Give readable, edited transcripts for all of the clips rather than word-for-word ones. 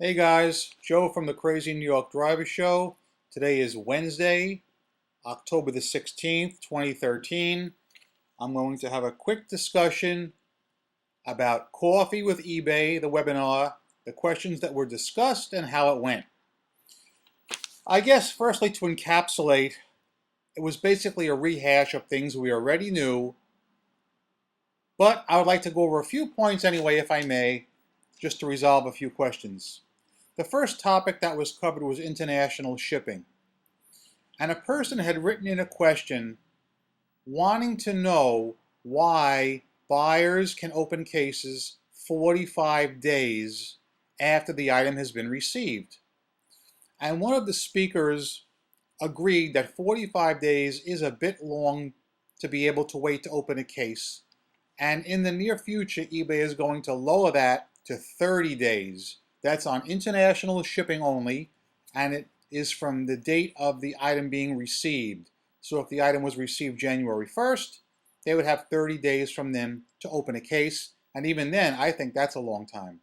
Hey guys, Joe from the Crazy New York Driver Show. Today is Wednesday, October the 16th, 2013. I'm going to have a quick discussion about coffee with eBay, the webinar, the questions that were discussed, and how it went. I guess, firstly, to encapsulate, it was basically a rehash of things we already knew, but I would like to go over a few points anyway, if I may, just to resolve a few questions. The first topic that was covered was international shipping. And a person had written in a question wanting to know why buyers can open cases 45 days after the item has been received. And one of the speakers agreed that 45 days is a bit long to be able to wait to open a case. And in the near future, eBay is going to lower that to 30 days. That's on international shipping only, and it is from the date of the item being received. So if the item was received January 1st, they would have 30 days from then to open a case, and even then, I think that's a long time.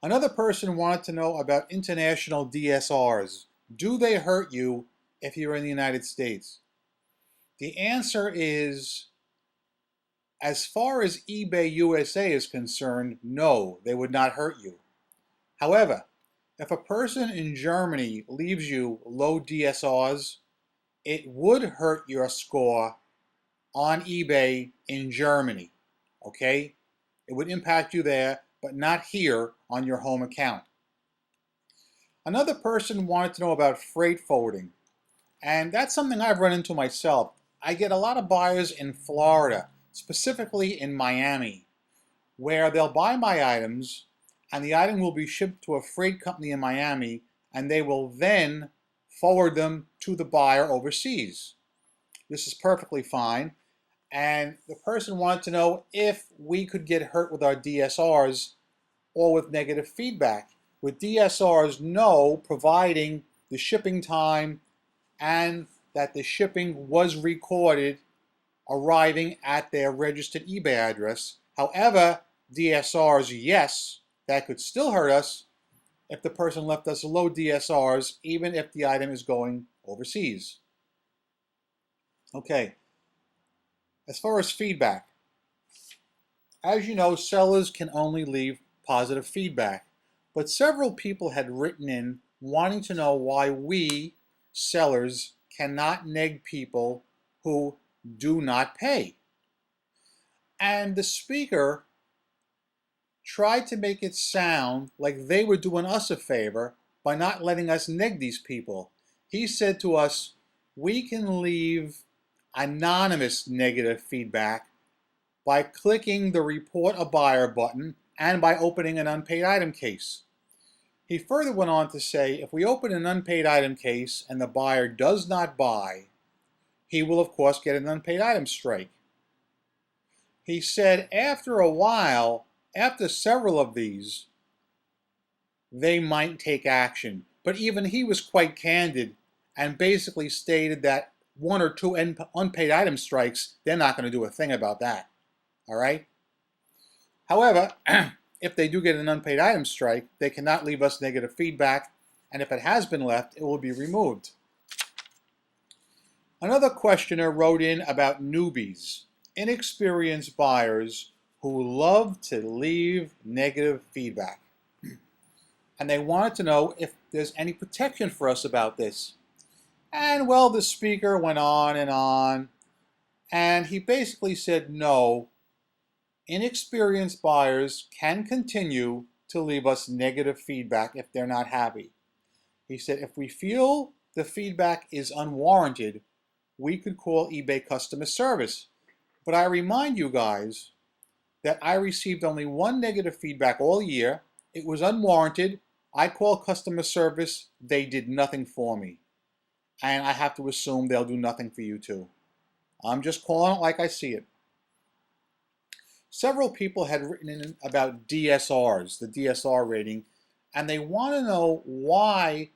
Another person wanted to know about international DSRs. Do they hurt you if you're in the United States? The answer is, as far as eBay USA is concerned, no, they would not hurt you. However, if a person in Germany leaves you low DSRs, it would hurt your score on eBay in Germany, okay? It would impact you there, but not here on your home account. Another person wanted to know about freight forwarding, and that's something I've run into myself. I get a lot of buyers in Florida, specifically in Miami, where they'll buy my items and the item will be shipped to a freight company in Miami and they will then forward them to the buyer overseas. This is perfectly fine. And the person wanted to know if we could get hurt with our DSRs or with negative feedback. With DSRs, no, providing the shipping time and that the shipping was recorded arriving at their registered eBay address. However, DSRs, yes, that could still hurt us if the person left us low DSRs, even if the item is going overseas. Okay, as far as feedback, as you know, sellers can only leave positive feedback, but several people had written in wanting to know why we, sellers, cannot neg people who do not pay. And the speaker tried to make it sound like they were doing us a favor by not letting us neg these people. He said to us, we can leave anonymous negative feedback by clicking the report a buyer button and by opening an unpaid item case. He further went on to say, if we open an unpaid item case and the buyer does not buy, he will of course get an unpaid item strike. He said after a while, after several of these, they might take action. But even he was quite candid and basically stated that one or two unpaid item strikes, they're not going to do a thing about that. All right? However, if they do get an unpaid item strike, they cannot leave us negative feedback, and if it has been left, it will be removed. Another questioner wrote in about newbies, inexperienced buyers who love to leave negative feedback. And they wanted to know if there's any protection for us about this. And well, the speaker went on, and he basically said no, inexperienced buyers can continue to leave us negative feedback if they're not happy. He said if we feel the feedback is unwarranted, we could call eBay customer service. But I remind you guys that I received only one negative feedback all year. It was unwarranted. I called customer service. They did nothing for me. And I have to assume they'll do nothing for you too. I'm just calling it like I see it. Several people had written in about DSRs, the DSR rating, and they want to know why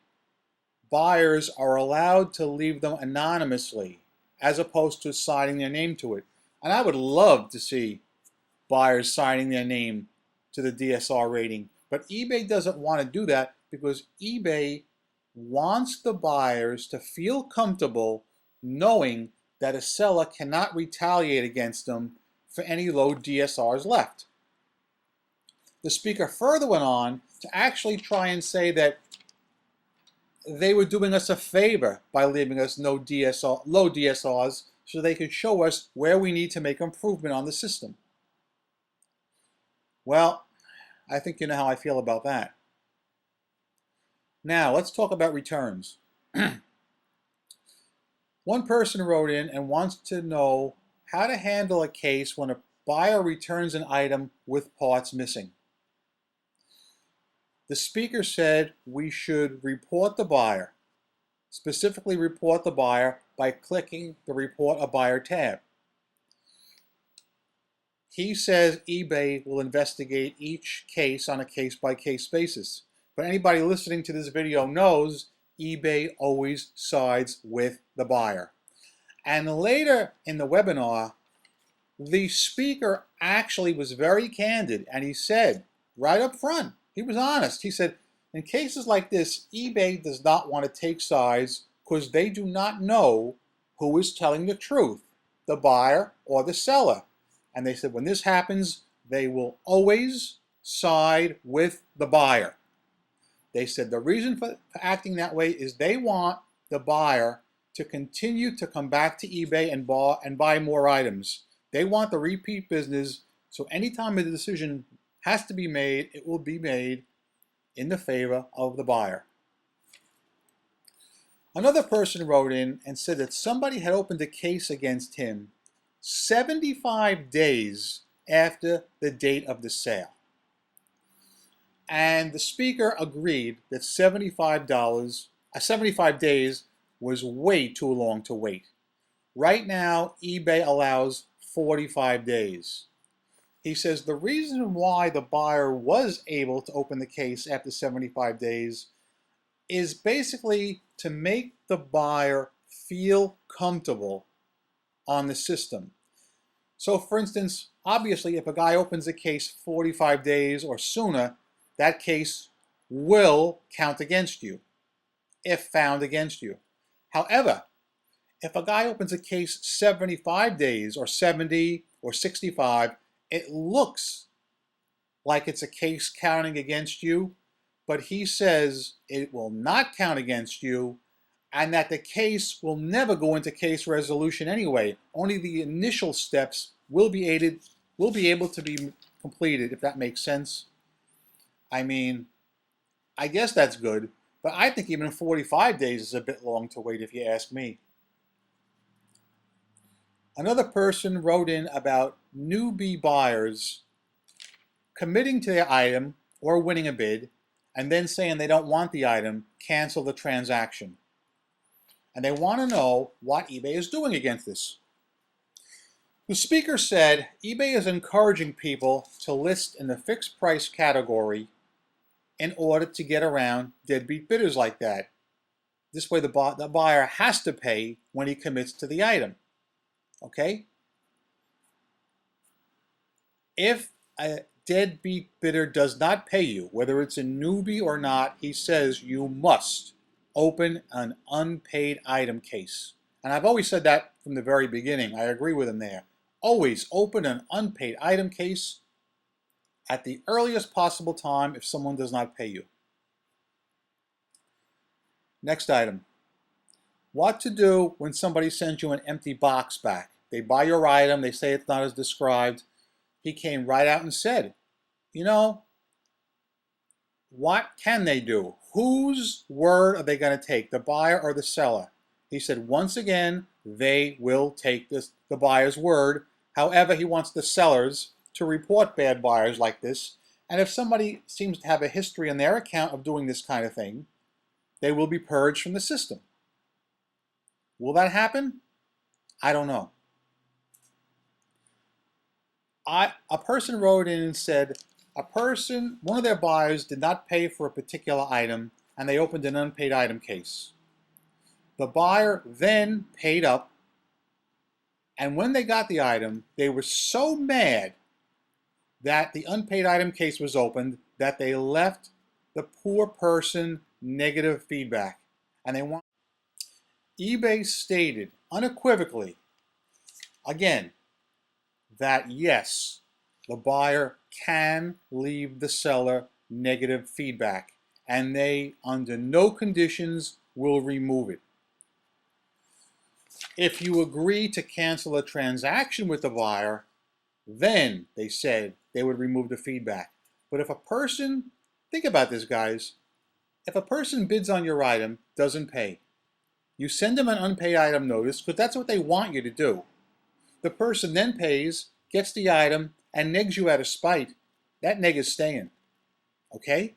buyers are allowed to leave them anonymously as opposed to signing their name to it. And I would love to see buyers signing their name to the DSR rating. But eBay doesn't want to do that because eBay wants the buyers to feel comfortable knowing that a seller cannot retaliate against them for any low DSRs left. The speaker further went on to actually try and say that they were doing us a favor by leaving us low DSRs so they could show us where we need to make improvement on the system. Well, I think you know how I feel about that. Now, let's talk about returns. One person wrote in and wants to know how to handle a case when a buyer returns an item with parts missing. The speaker said we should report the buyer, specifically report the buyer by clicking the Report a Buyer tab. He says eBay will investigate each case on a case-by-case basis. But anybody listening to this video knows eBay always sides with the buyer. And later in the webinar, the speaker actually was very candid, and he said right up front, he was honest. He said, in cases like this, eBay does not want to take sides because they do not know who is telling the truth, the buyer or the seller. And they said when this happens, they will always side with the buyer. They said the reason for acting that way is they want the buyer to continue to come back to eBay and buy more items. They want the repeat business, so anytime a decision has to be made, it will be made in the favor of the buyer. Another person wrote in and said that somebody had opened a case against him 75 days after the date of the sale. And the speaker agreed that 75 days was way too long to wait. Right now, eBay allows 45 days. He says the reason why the buyer was able to open the case after 75 days is basically to make the buyer feel comfortable on the system. So for instance, obviously if a guy opens a case 45 days or sooner, that case will count against you, if found against you. However, if a guy opens a case 75 days or 70 or 65, it looks like it's a case counting against you, but he says it will not count against you and that the case will never go into case resolution anyway. Only the initial steps will be able to be completed, if that makes sense. I mean, I guess that's good, but I think even 45 days is a bit long to wait if you ask me. Another person wrote in about newbie buyers committing to their item or winning a bid and then saying they don't want the item, cancel the transaction. And they want to know what eBay is doing against this. The speaker said eBay is encouraging people to list in the fixed price category in order to get around deadbeat bidders like that. This way the buyer has to pay when he commits to the item. Okay? If a deadbeat bidder does not pay you, whether it's a newbie or not, he says you must open an unpaid item case. And I've always said that from the very beginning. I agree with him there. Always open an unpaid item case at the earliest possible time if someone does not pay you. Next item. What to do when somebody sends you an empty box back. They buy your item, they say it's not as described. He came right out and said, you know, what can they do? Whose word are they going to take, the buyer or the seller? He said, once again, they will take the buyer's word. However, he wants the sellers to report bad buyers like this. And if somebody seems to have a history in their account of doing this kind of thing, they will be purged from the system. Will that happen? I don't know. A person wrote in and said, one of their buyers did not pay for a particular item and they opened an unpaid item case. The buyer then paid up, and when they got the item, they were so mad that the unpaid item case was opened, that they left the poor person negative feedback. And they want eBay stated unequivocally, again, that yes, the buyer can leave the seller negative feedback, and they, under no conditions, will remove it. If you agree to cancel a transaction with the buyer, then they said they would remove the feedback. But if a person, think about this, guys, if a person bids on your item, doesn't pay, you send them an unpaid item notice because that's what they want you to do. The person then pays, gets the item, and negs you out of spite. That neg is staying. Okay?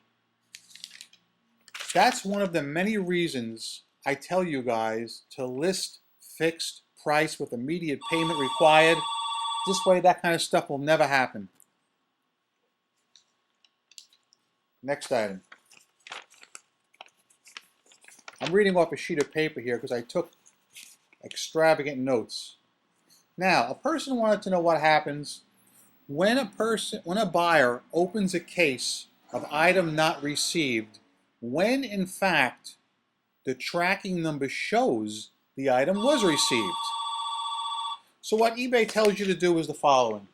That's one of the many reasons I tell you guys to list fixed price with immediate payment required. This way, that kind of stuff will never happen. Next item. I'm reading off a sheet of paper here because I took extravagant notes. Now, a person wanted to know what happens when a buyer opens a case of item not received, when in fact the tracking number shows the item was received. So what eBay tells you to do is the following.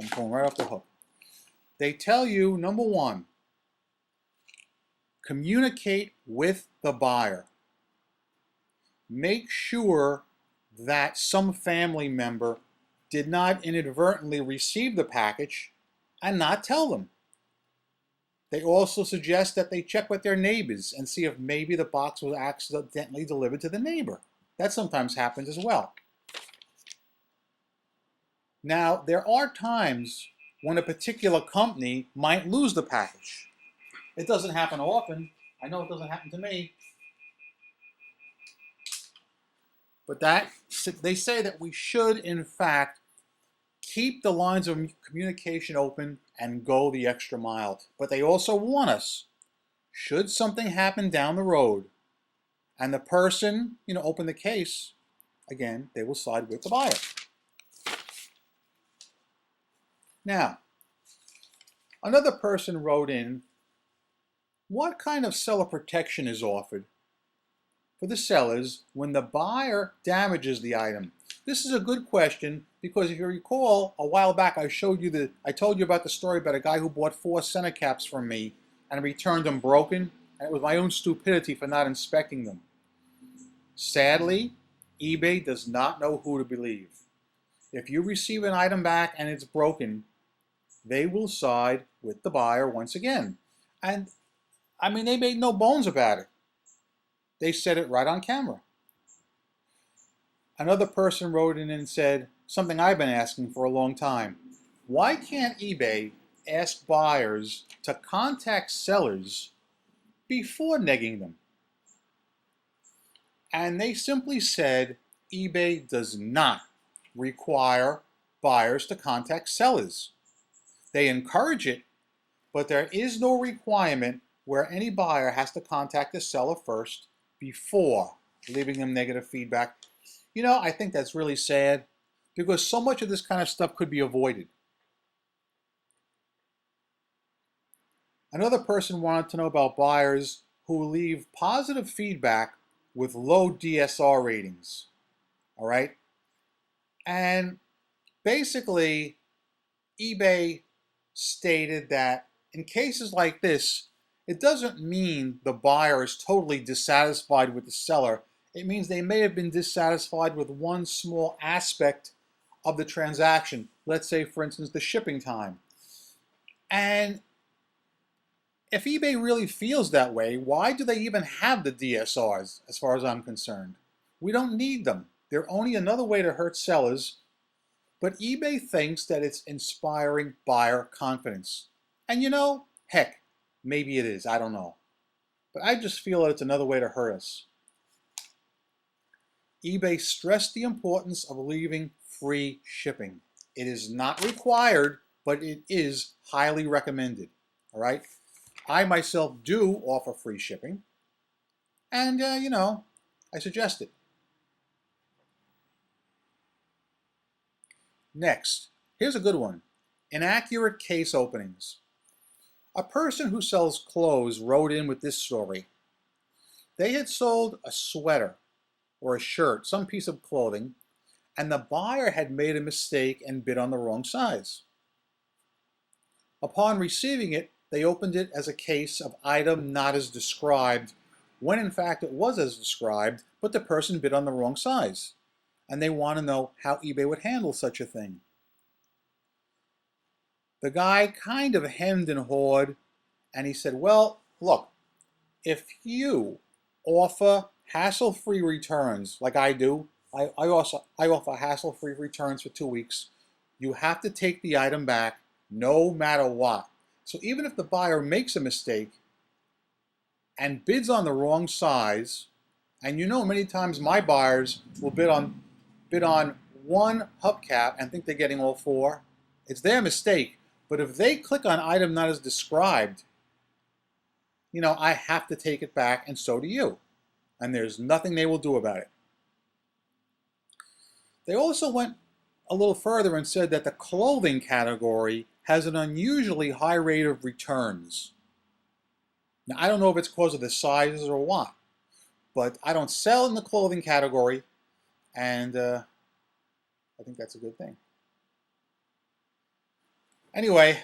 I'm going right off the hook. They tell you, number one, communicate with the buyer. Make sure that some family member did not inadvertently receive the package and not tell them. They also suggest that they check with their neighbors and see if maybe the box was accidentally delivered to the neighbor. That sometimes happens as well. Now, there are times when a particular company might lose the package. It doesn't happen often. I know it doesn't happen to me. But they say that we should, in fact, keep the lines of communication open and go the extra mile. But they also warn us, should something happen down the road and the person, open the case, again, they will side with the buyer. Now, another person wrote in, what kind of seller protection is offered for the sellers when the buyer damages the item? This is a good question because if you recall, a while back I told you about the story about a guy who bought 4 center caps from me and returned them broken, and it was my own stupidity for not inspecting them. Sadly, eBay does not know who to believe. If you receive an item back and it's broken, they will side with the buyer once again. And they made no bones about it. They said it right on camera. Another person wrote in and said, something I've been asking for a long time. Why can't eBay ask buyers to contact sellers before negging them? And they simply said eBay does not require buyers to contact sellers. They encourage it, but there is no requirement where any buyer has to contact the seller first before leaving them negative feedback. I think that's really sad because so much of this kind of stuff could be avoided. Another person wanted to know about buyers who leave positive feedback with low DSR ratings. All right? And basically, eBay stated that in cases like this, it doesn't mean the buyer is totally dissatisfied with the seller. It means they may have been dissatisfied with one small aspect of the transaction. Let's say, for instance, the shipping time. And if eBay really feels that way, why do they even have the DSRs, as far as I'm concerned? We don't need them. They're only another way to hurt sellers. But eBay thinks that it's inspiring buyer confidence. And heck, maybe it is. I don't know. But I just feel that it's another way to hurt us. eBay stressed the importance of leaving free shipping. It is not required, but it is highly recommended. All right? I myself do offer free shipping. And, I suggest it. Next, here's a good one. Inaccurate case openings. A person who sells clothes wrote in with this story. They had sold a sweater or a shirt, some piece of clothing, and the buyer had made a mistake and bid on the wrong size. Upon receiving it, they opened it as a case of item not as described, when in fact it was as described, but the person bid on the wrong size. And they want to know how eBay would handle such a thing. The guy kind of hemmed and hawed, and he said, well, look, if you offer hassle-free returns like I do, I offer hassle-free returns for 2 weeks, you have to take the item back no matter what. So even if the buyer makes a mistake and bids on the wrong size, and you know many times my buyers will bid on one hubcap and think they're getting all 4, it's their mistake. But if they click on item not as described, you know, I have to take it back, and so do you. And there's nothing they will do about it. They also went a little further and said that the clothing category has an unusually high rate of returns. Now, I don't know if it's because of the sizes or what, but I don't sell in the clothing category, and I think that's a good thing. Anyway,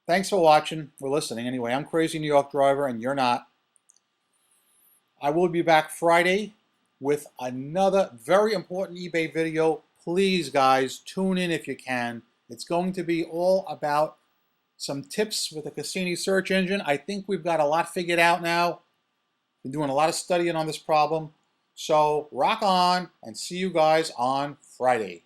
thanks for watching, or listening. Anyway, I'm Crazy New York Driver, and you're not. I will be back Friday with another very important eBay video. Please, guys, tune in if you can. It's going to be all about some tips with the Cassini search engine. I think we've got a lot figured out now. Been doing a lot of studying on this problem. So rock on, and see you guys on Friday.